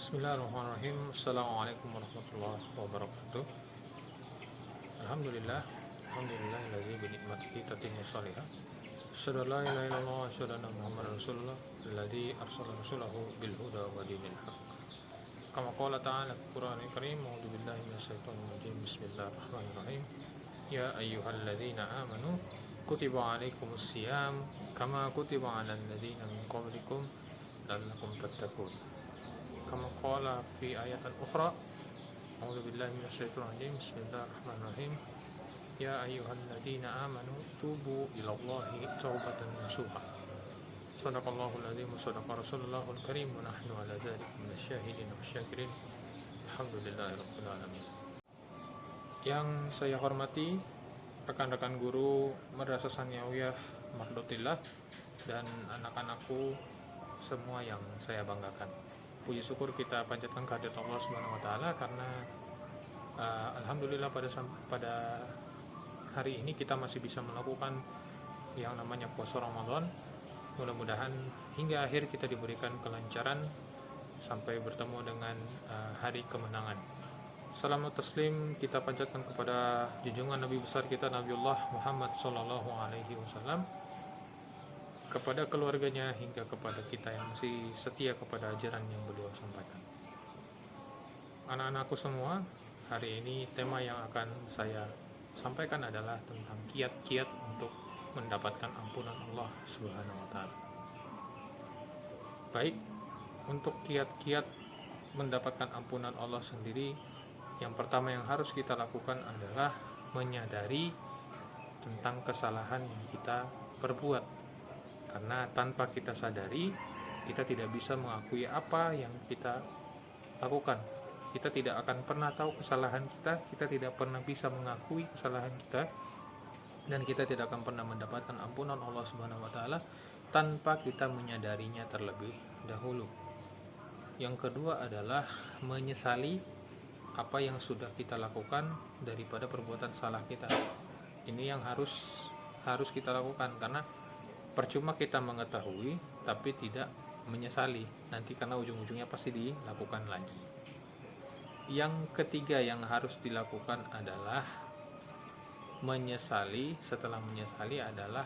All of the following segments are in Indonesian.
Bismillahirrahmanirrahim. Assalamualaikum warahmatullahi wabarakatuh. Alhamdulillah. Alhamdulillahilladzi bi ni'matihi tatimmu shalihah. Asyhadu an la ilaha illallah wa asyhadu anna Muhammadar Rasulullah alladzi arsala rasulahu bil huda wa dinil haq. Kama qala ta'ala fil Qur'anil Karim, a'udzu billahi minasyaitonir rajim. Bismillahirrahmanirrahim. Ya ayyuhalladzina amanu kutiba alaikumus syiyam kama kutiba alal ladzina min qablikum la'allakum tattaqun. Kama qala fi ayatin ukhra, a'udzu billahi minasyaitonir rajim. Bismillahirrahmanirrahim. Ya ayyuhalladzina amanu tubu ilallahi taubatan nasuha. Shadaqallahul azim wa shadaqa rasulullahul karim wa nahnu ala dzalika minasyahidin wasyakirin. Alhamdulillahirabbil alamin. Yang saya hormati rekan-rekan guru Madrasah Sanawiyah Mahdotillah dan anak-anakku semua yang saya banggakan. Puji syukur kita panjatkan kehadirat Allah Subhanahu wa taala karena alhamdulillah pada hari ini kita masih bisa melakukan yang namanya puasa Ramadan. Mudah-mudahan hingga akhir kita diberikan kelancaran sampai bertemu dengan hari kemenangan. Salam taslim kita panjatkan kepada junjungan Nabi besar kita Nabiullah Muhammad sallallahu alaihi wasallam, kepada keluarganya hingga kepada kita yang masih setia kepada ajaran yang beliau sampaikan. Anak-anakku semua, hari ini tema yang akan saya sampaikan adalah tentang kiat-kiat untuk mendapatkan ampunan Allah Subhanahu wa taala. Baik, untuk kiat-kiat mendapatkan ampunan Allah sendiri, yang pertama yang harus kita lakukan adalah menyadari tentang kesalahan yang kita perbuat. Karena tanpa kita sadari, kita tidak bisa mengakui apa yang kita lakukan. Kita tidak akan pernah tahu kesalahan kita tidak pernah bisa mengakui kesalahan kita, dan kita tidak akan pernah mendapatkan ampunan Allah Subhanahu wa taala tanpa kita menyadarinya terlebih dahulu. Yang kedua adalah menyesali apa yang sudah kita lakukan daripada perbuatan salah kita. Ini yang harus kita lakukan, karena percuma kita mengetahui tapi tidak menyesali nanti, karena ujung-ujungnya pasti dilakukan lagi. Yang ketiga yang harus dilakukan adalah menyesali. Setelah menyesali adalah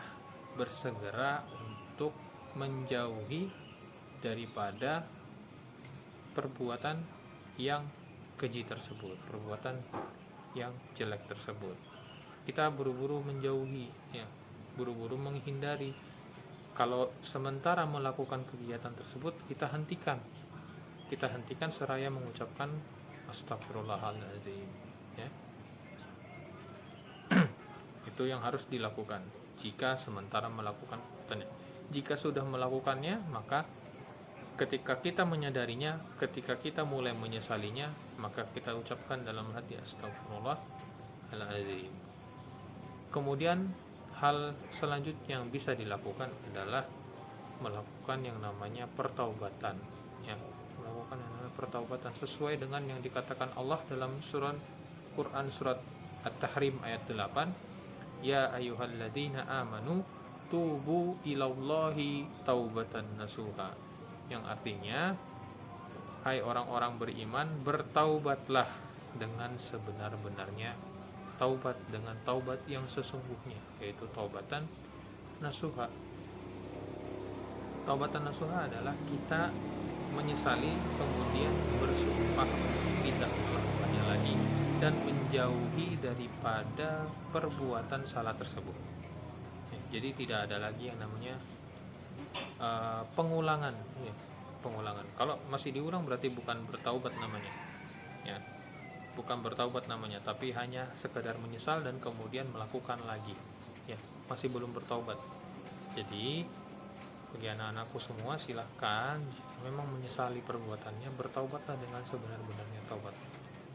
bersegera untuk menjauhi daripada perbuatan yang keji tersebut, perbuatan yang jelek tersebut. Kita buru-buru menjauhi, buru-buru menghindari. Kalau sementara melakukan kegiatan tersebut, kita hentikan seraya mengucapkan astagfirullahaladzim, itu yang harus dilakukan jika sementara melakukan kegiatannya. Jika sudah melakukannya, maka ketika kita menyadarinya, ketika kita mulai menyesalinya, maka kita ucapkan dalam hati astagfirullahaladzim. Kemudian hal selanjutnya yang bisa dilakukan adalah melakukan yang namanya pertaubatan, melakukan yang namanya pertaubatan sesuai dengan yang dikatakan Allah dalam surat Quran surat At-Tahrim ayat 8, ya ayyuhalladzina amanu tubu ilallahi taubatan nasuha, yang artinya hai orang-orang beriman, bertaubatlah dengan sebenar-benarnya taubat, dengan taubat yang sesungguhnya, yaitu taubatan nasuha. Taubatan nasuha adalah kita menyesali kemudian bersumpah tidak melakukannya lagi dan menjauhi daripada perbuatan salah tersebut. Jadi tidak ada lagi yang namanya pengulangan. Kalau masih diulang berarti bukan bertaubat namanya, bukan bertaubat namanya, tapi hanya sekedar menyesal dan kemudian melakukan lagi, masih belum bertaubat. Jadi bagi anak-anakku semua, silahkan jika memang menyesali perbuatannya, bertaubatlah dengan sebenar-benarnya taubat.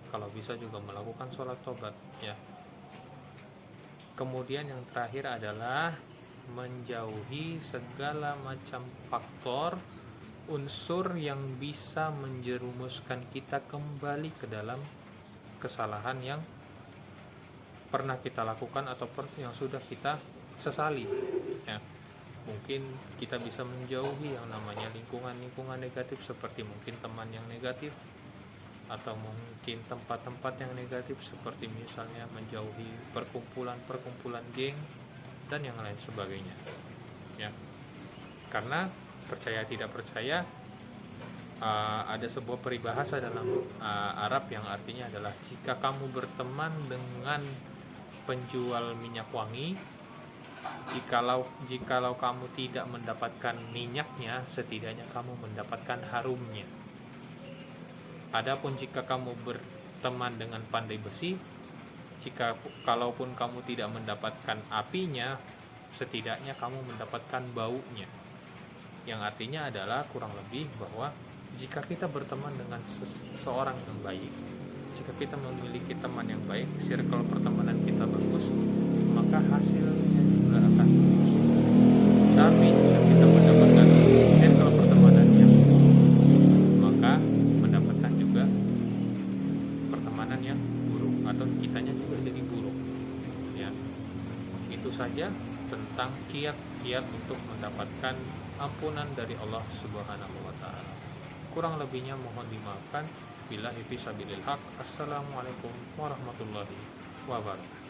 Kalau bisa juga melakukan sholat taubat, Kemudian yang terakhir adalah menjauhi segala macam faktor, unsur yang bisa menjerumuskan kita kembali ke dalam kesalahan yang pernah kita lakukan ataupun yang sudah kita sesali, Mungkin kita bisa menjauhi yang namanya lingkungan-lingkungan negatif, seperti mungkin teman yang negatif, atau mungkin tempat-tempat yang negatif, seperti misalnya menjauhi perkumpulan-perkumpulan geng dan yang lain sebagainya, ya. Karena percaya tidak percaya, ada sebuah peribahasa dalam Arab yang artinya adalah, jika kamu berteman dengan penjual minyak wangi, jikalau kamu tidak mendapatkan minyaknya, setidaknya kamu mendapatkan harumnya. Adapun jika kamu berteman dengan pandai besi, kalaupun kamu tidak mendapatkan apinya, setidaknya kamu mendapatkan baunya. Yang artinya adalah kurang lebih bahwa jika kita berteman dengan seseorang yang baik, jika kita memiliki teman yang baik, circle pertemanan kita bagus, maka hasilnya juga akan bagus. Tapi jika kita mendapatkan circle pertemanan yang buruk, maka mendapatkan juga pertemanan yang buruk, atau kitanya juga jadi buruk, ya. Itu saja tentang kiat-kiat untuk mendapatkan ampunan dari Allah Subhanahu wa taala. Kurang lebihnya mohon dimaafkan. Billahi fisabilil haq. Assalamualaikum warahmatullahi wabarakatuh.